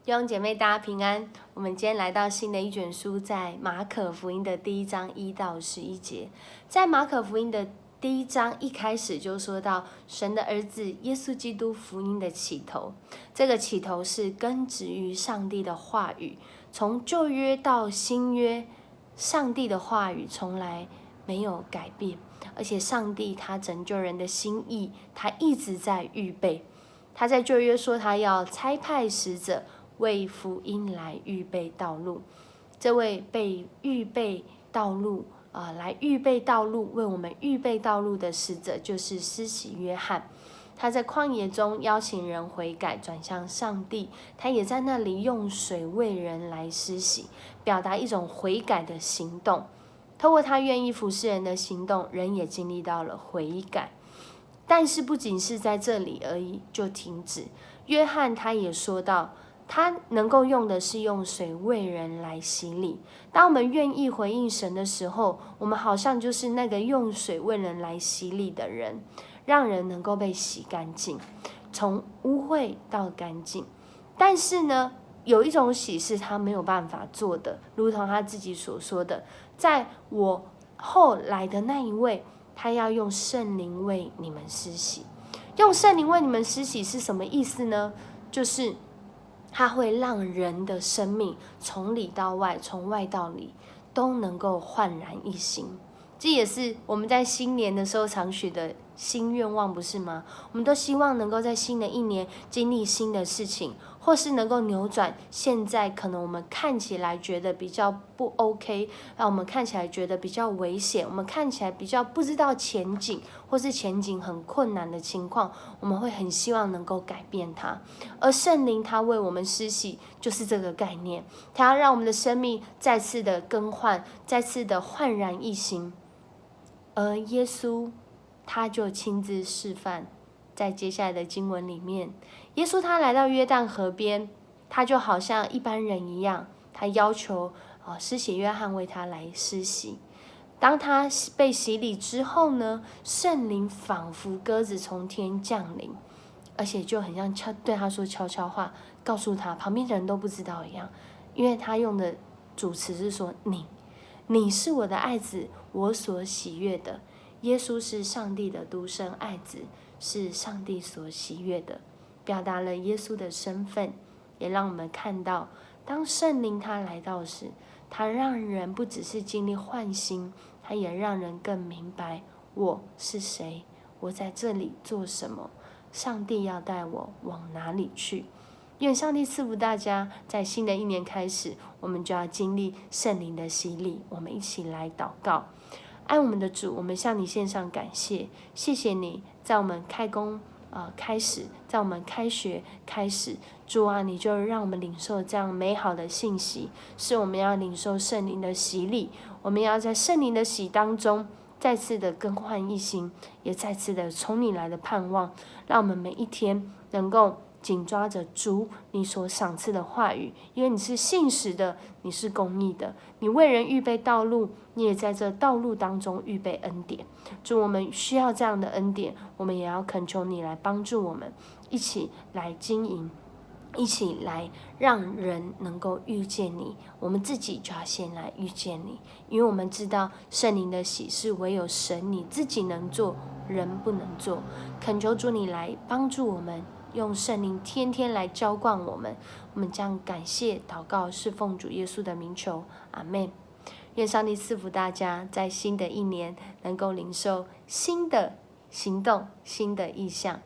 弟兄姐妹，大家平安。我们今天来到新的一卷书，在马可福音的第1章1到11节。在马可福音的第1章一开始就说到神的儿子耶稣基督福音的起头，这个起头是根植于上帝的话语，从旧约到新约，上帝的话语从来没有改变，而且上帝他拯救人的心意，他一直在预备。他在旧约说他要差派使者为福音来预备道路，这位被预备道路来预备道路，为我们预备道路的使者就是施洗约翰。他在旷野中邀请人悔改，转向上帝，他也在那里用水为人来施洗，表达一种悔改的行动。透过他愿意服侍人的行动，人也经历到了悔改。但是不仅是在这里而已就停止，约翰他也说到，他能够用的是用水为人来洗礼。当我们愿意回应神的时候，我们好像就是那个用水为人来洗礼的人，让人能够被洗干净，从污秽到干净。但是呢，有一种洗是他没有办法做的，如同他自己所说的，在我后来的那一位，他要用圣灵为你们施洗。用圣灵为你们施洗是什么意思呢？就是它会让人的生命从里到外，从外到里都能够焕然一新。这也是我们在新年的时候常许的新愿望，不是吗？我们都希望能够在新的一年经历新的事情，或是能够扭转现在可能我们看起来觉得比较不 OK， 让我们看起来觉得比较危险，我们看起来比较不知道前景，或是前景很困难的情况，我们会很希望能够改变它。而圣灵他为我们施洗，就是这个概念，他要让我们的生命再次的更换，再次的焕然一新。而耶稣他就亲自示范，在接下来的经文里面，耶稣他来到约旦河边，他就好像一般人一样，他要求施洗约翰为他来施洗。当他被洗礼之后呢，圣灵仿佛鸽子从天降临，而且就很像对他说悄悄话，告诉他旁边的人都不知道一样，因为他用的主词是说你是我的爱子，我所喜悦的。耶稣是上帝的独生爱子，是上帝所喜悦的，表达了耶稣的身份，也让我们看到，当圣灵他来到时，他让人不只是经历唤醒，他也让人更明白我是谁，我在这里做什么，上帝要带我往哪里去。愿上帝赐福大家，在新的一年开始，我们就要经历圣灵的洗礼。我们一起来祷告。爱我们的主，我们向你献上感谢，谢谢你在我们开工开始，在我们开学开始，主啊，你就让我们领受这样美好的信息，是我们要领受圣灵的洗礼，我们要在圣灵的洗当中再次的更换一新，也再次的从你来的盼望，让我们每一天能够紧抓着主你所赏赐的话语，因为你是信实的，你是公义的，你为人预备道路，你也在这道路当中预备恩典。主，我们需要这样的恩典，我们也要恳求你来帮助我们，一起来经营，一起来让人能够遇见你，我们自己就要先来遇见你，因为我们知道圣灵的喜是唯有神你自己能做，人不能做。恳求主你来帮助我们，用圣灵天天来浇灌我们，我们将感谢祷告是奉主耶稣的名求，阿们。愿上帝赐福大家，在新的一年能够领受新的行动、新的意象。